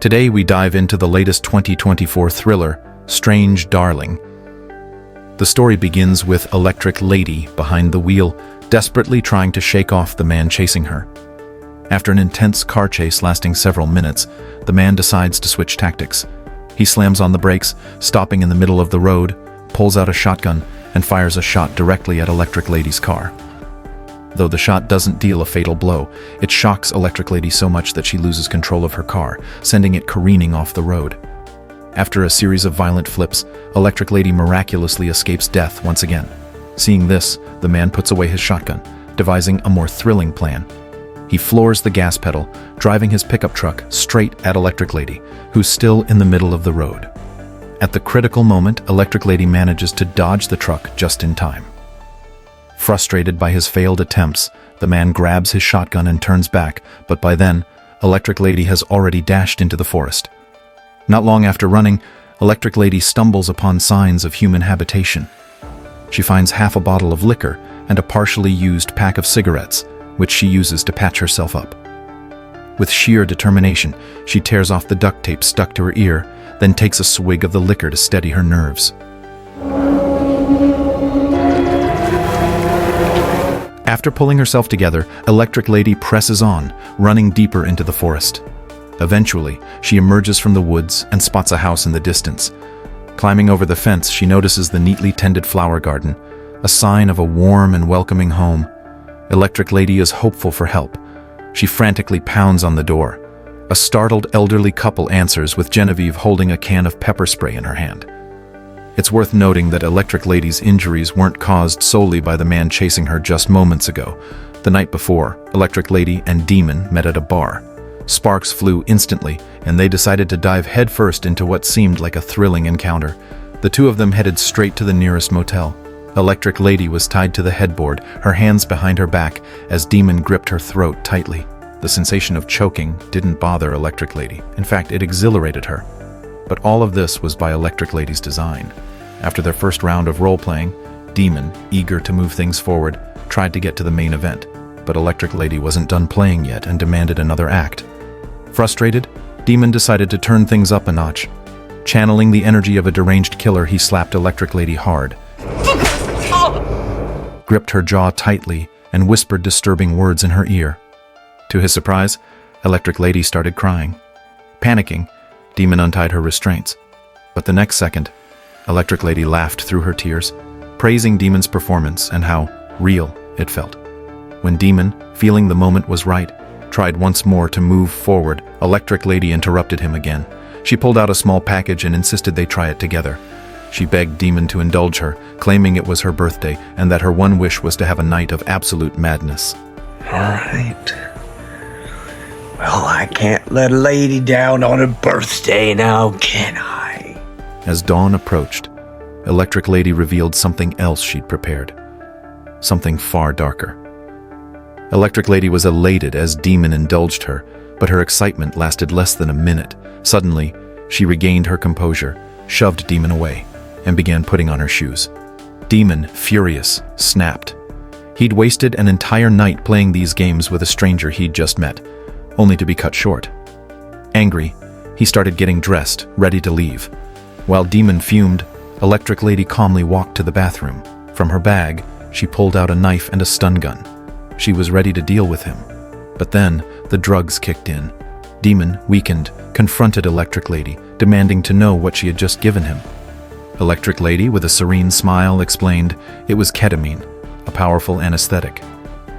Today we dive into the latest 2024 thriller, Strange Darling. The story begins with Electric Lady behind the wheel, desperately trying to shake off the man chasing her. After an intense car chase lasting several minutes, the man decides to switch tactics. He slams on the brakes, stopping in the middle of the road, pulls out a shotgun, and fires a shot directly at Electric Lady's car. Though the shot doesn't deal a fatal blow, it shocks Electric Lady so much that she loses control of her car, sending it careening off the road. After a series of violent flips, Electric Lady miraculously escapes death once again. Seeing this, the man puts away his shotgun, devising a more thrilling plan. He floors the gas pedal, driving his pickup truck straight at Electric Lady, who's still in the middle of the road. At the critical moment, Electric Lady manages to dodge the truck just in time. Frustrated by his failed attempts, the man grabs his shotgun and turns back, but by then, Electric Lady has already dashed into the forest. Not long after running, Electric Lady stumbles upon signs of human habitation. She finds half a bottle of liquor and a partially used pack of cigarettes, which she uses to patch herself up. With sheer determination, she tears off the duct tape stuck to her ear, then takes a swig of the liquor to steady her nerves. After pulling herself together, Electric Lady presses on, running deeper into the forest. Eventually, she emerges from the woods and spots a house in the distance. Climbing over the fence, she notices the neatly tended flower garden, a sign of a warm and welcoming home. Electric Lady is hopeful for help. She frantically pounds on the door. A startled elderly couple answers with Genevieve holding a can of pepper spray in her hand. It's worth noting that Electric Lady's injuries weren't caused solely by the man chasing her just moments ago. The night before, Electric Lady and Demon met at a bar. Sparks flew instantly, and they decided to dive headfirst into what seemed like a thrilling encounter. The two of them headed straight to the nearest motel. Electric Lady was tied to the headboard, her hands behind her back, as Demon gripped her throat tightly. The sensation of choking didn't bother Electric Lady. In fact, it exhilarated her. But all of this was by Electric Lady's design. After their first round of role-playing, Demon, eager to move things forward, tried to get to the main event. But Electric Lady wasn't done playing yet and demanded another act. Frustrated, Demon decided to turn things up a notch. Channeling the energy of a deranged killer, he slapped Electric Lady hard, gripped her jaw tightly, and whispered disturbing words in her ear. To his surprise, Electric Lady started crying. Panicking, Demon untied her restraints. But the next second, Electric Lady laughed through her tears, praising Demon's performance and how real it felt. When Demon, feeling the moment was right, tried once more to move forward, Electric Lady interrupted him again. She pulled out a small package and insisted they try it together. She begged Demon to indulge her, claiming it was her birthday and that her one wish was to have a night of absolute madness. All right. Well, I can't let a lady down on her birthday now, can I? As dawn approached, Electric Lady revealed something else she'd prepared. Something far darker. Electric Lady was elated as Demon indulged her, but her excitement lasted less than a minute. Suddenly, she regained her composure, shoved Demon away, and began putting on her shoes. Demon, furious, snapped. He'd wasted an entire night playing these games with a stranger he'd just met, only to be cut short. Angry, he started getting dressed, ready to leave. While Demon fumed, Electric Lady calmly walked to the bathroom. From her bag, she pulled out a knife and a stun gun. She was ready to deal with him. But then, the drugs kicked in. Demon, weakened, confronted Electric Lady, demanding to know what she had just given him. Electric Lady, with a serene smile, explained it was ketamine, a powerful anesthetic.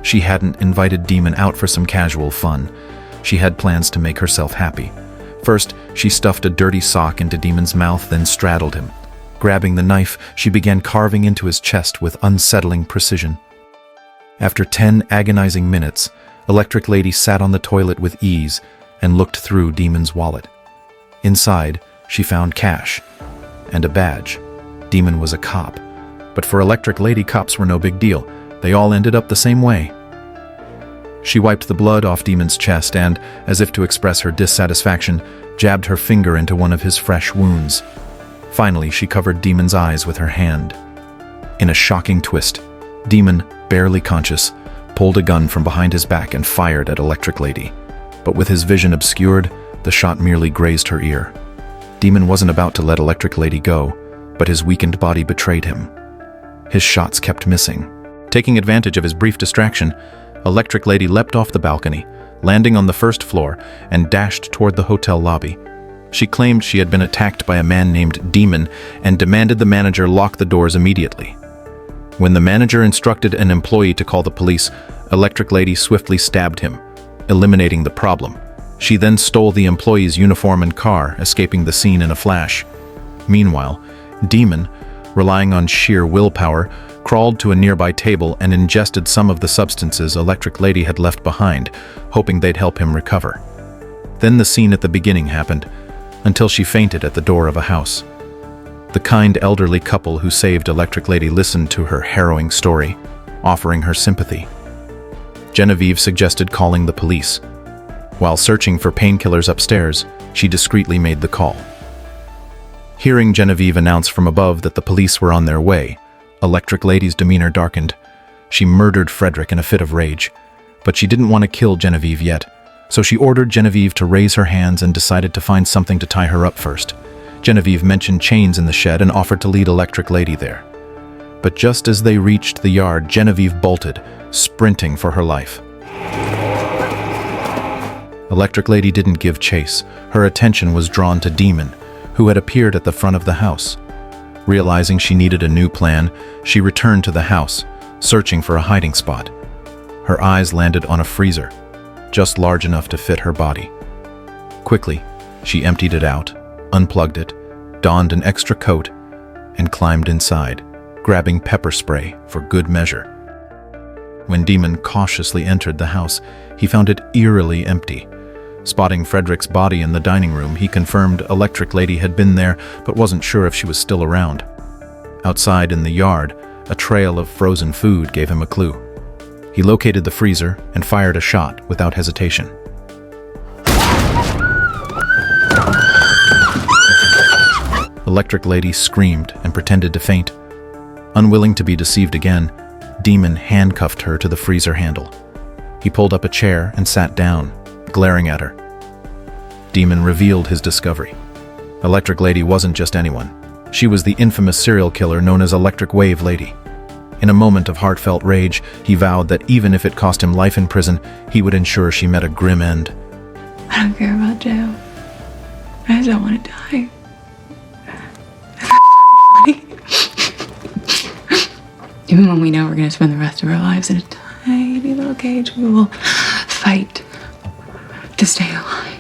She hadn't invited Demon out for some casual fun. She had plans to make herself happy. First, she stuffed a dirty sock into Demon's mouth, then straddled him. Grabbing the knife, she began carving into his chest with unsettling precision. After 10 agonizing minutes, Electric Lady sat on the toilet with ease and looked through Demon's wallet. Inside, she found cash and a badge. Demon was a cop, but for Electric Lady, cops were no big deal. They all ended up the same way. She wiped the blood off Demon's chest and, as if to express her dissatisfaction, jabbed her finger into one of his fresh wounds. Finally, she covered Demon's eyes with her hand. In a shocking twist, Demon, barely conscious, pulled a gun from behind his back and fired at Electric Lady. But with his vision obscured, The shot merely grazed her ear. Demon wasn't about to let Electric Lady go, but his weakened body betrayed him. His shots kept missing. Taking advantage of his brief distraction, Electric Lady leapt off the balcony, landing on the first floor, and dashed toward the hotel lobby. She claimed she had been attacked by a man named Demon and demanded the manager lock the doors immediately. When the manager instructed an employee to call the police, Electric Lady swiftly stabbed him, eliminating the problem. She then stole the employee's uniform and car, escaping the scene in a flash. Meanwhile, Demon, relying on sheer willpower, crawled to a nearby table and ingested some of the substances Electric Lady had left behind, hoping they'd help him recover. Then the scene at the beginning happened, until she fainted at the door of a house. The kind elderly couple who saved Electric Lady listened to her harrowing story, offering her sympathy. Genevieve suggested calling the police. While searching for painkillers upstairs, she discreetly made the call. Hearing Genevieve announce from above that the police were on their way, Electric Lady's demeanor darkened. She murdered Frederick in a fit of rage, but she didn't want to kill Genevieve yet, so she ordered Genevieve to raise her hands and decided to find something to tie her up first. Genevieve mentioned chains in the shed and offered to lead Electric Lady there. But just as they reached the yard, Genevieve bolted, sprinting for her life. Electric Lady didn't give chase. Her attention was drawn to Demon, who had appeared at the front of the house. Realizing she needed a new plan, she returned to the house, searching for a hiding spot. Her eyes landed on a freezer, just large enough to fit her body. Quickly, she emptied it out, unplugged it, donned an extra coat, and climbed inside, grabbing pepper spray for good measure. When Demon cautiously entered the house, he found it eerily empty. Spotting Frederick's body in the dining room, he confirmed Electric Lady had been there but wasn't sure if she was still around. Outside in the yard, a trail of frozen food gave him a clue. He located the freezer and fired a shot without hesitation. Electric Lady screamed and pretended to faint. Unwilling to be deceived again, Demon handcuffed her to the freezer handle. He pulled up a chair and sat down, glaring at her. Demon revealed his discovery. Electric Lady wasn't just anyone. She was the infamous serial killer known as Electric Wave Lady. In a moment of heartfelt rage, he vowed that even if it cost him life in prison, he would ensure she met a grim end. I don't care about jail. I just don't want to die. Even when we know we're going to spend the rest of our lives in a tiny little cage, we will fight to stay alive.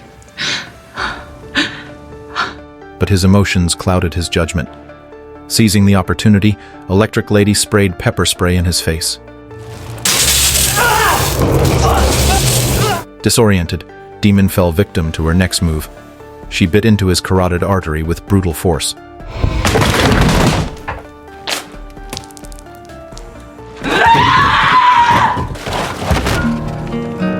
But his emotions clouded his judgment. Seizing the opportunity, Electric Lady sprayed pepper spray in his face. Disoriented, Demon fell victim to her next move. She bit into his carotid artery with brutal force.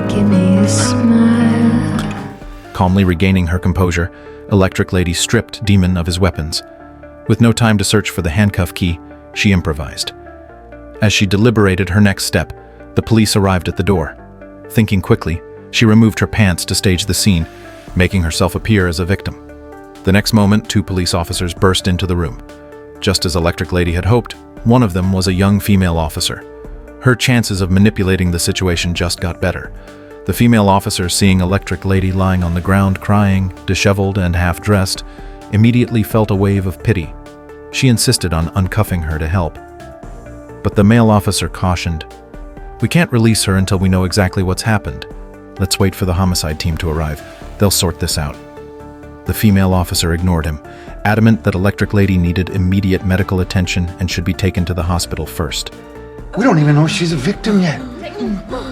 Give me a smile. Calmly regaining her composure, Electric Lady stripped Demon of his weapons. With no time to search for the handcuff key, she improvised. As she deliberated her next step, the police arrived at the door. Thinking quickly, she removed her pants to stage the scene, making herself appear as a victim. The next moment, 2 police officers burst into the room. Just as Electric Lady had hoped, one of them was a young female officer. Her chances of manipulating the situation just got better. The female officer, seeing Electric Lady lying on the ground crying, disheveled and half-dressed, immediately felt a wave of pity. She insisted on uncuffing her to help. But the male officer cautioned, "We can't release her until we know exactly what's happened. Let's wait for the homicide team to arrive. They'll sort this out." The female officer ignored him, adamant that Electric Lady needed immediate medical attention and should be taken to the hospital first. We don't even know if she's a victim yet.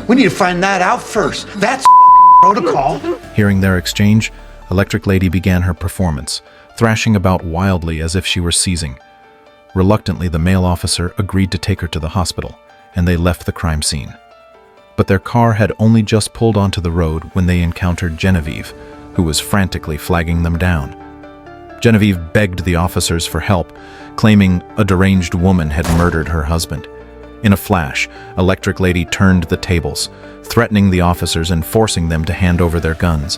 We need to find that out first. That's protocol. Hearing their exchange, Electric Lady began her performance, thrashing about wildly as if she were seizing. Reluctantly, the male officer agreed to take her to the hospital, and they left the crime scene. But their car had only just pulled onto the road when they encountered Genevieve, who was frantically flagging them down. Genevieve begged the officers for help, claiming a deranged woman had murdered her husband. In a flash, Electric Lady turned the tables, threatening the officers and forcing them to hand over their guns.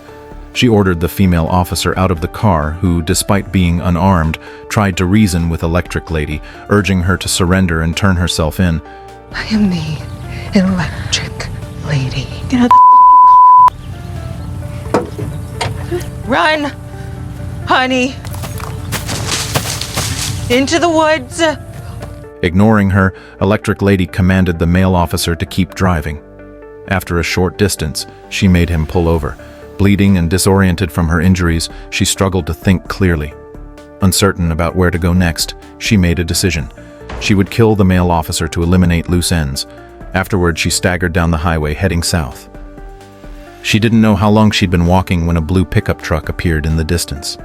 She ordered the female officer out of the car, who, despite being unarmed, tried to reason with Electric Lady, urging her to surrender and turn herself in. I am the Electric Lady. Get out Run, honey. Into the woods. Ignoring her, Electric Lady commanded the male officer to keep driving. After a short distance, she made him pull over. Bleeding and disoriented from her injuries, she struggled to think clearly. Uncertain about where to go next, she made a decision. She would kill the male officer to eliminate loose ends. Afterward, she staggered down the highway, heading south. She didn't know how long she'd been walking when a blue pickup truck appeared in the distance.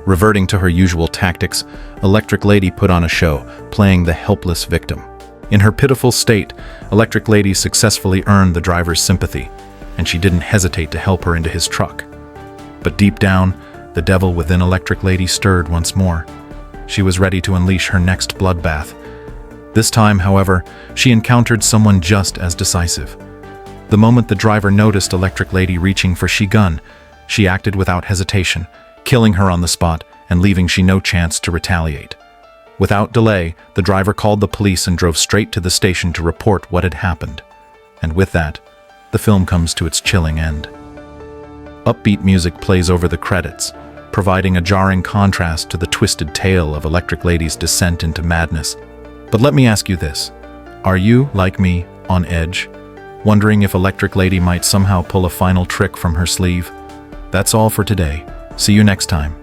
Reverting to her usual tactics, Electric Lady put on a show, playing the helpless victim. In her pitiful state, Electric Lady successfully earned the driver's sympathy, and she didn't hesitate to help her into his truck. But deep down, the devil within Electric Lady stirred once more. She was ready to unleash her next bloodbath. This time, however, she encountered someone just as decisive. The moment the driver noticed Electric Lady reaching for she gun, she acted without hesitation, killing her on the spot and leaving she no chance to retaliate. Without delay, the driver called the police and drove straight to the station to report what had happened. And with that, the film comes to its chilling end. Upbeat music plays over the credits, providing a jarring contrast to the twisted tale of Electric Lady's descent into madness. But let me ask you this. Are you, like me, on edge? Wondering if Electric Lady might somehow pull a final trick from her sleeve? That's all for today. See you next time.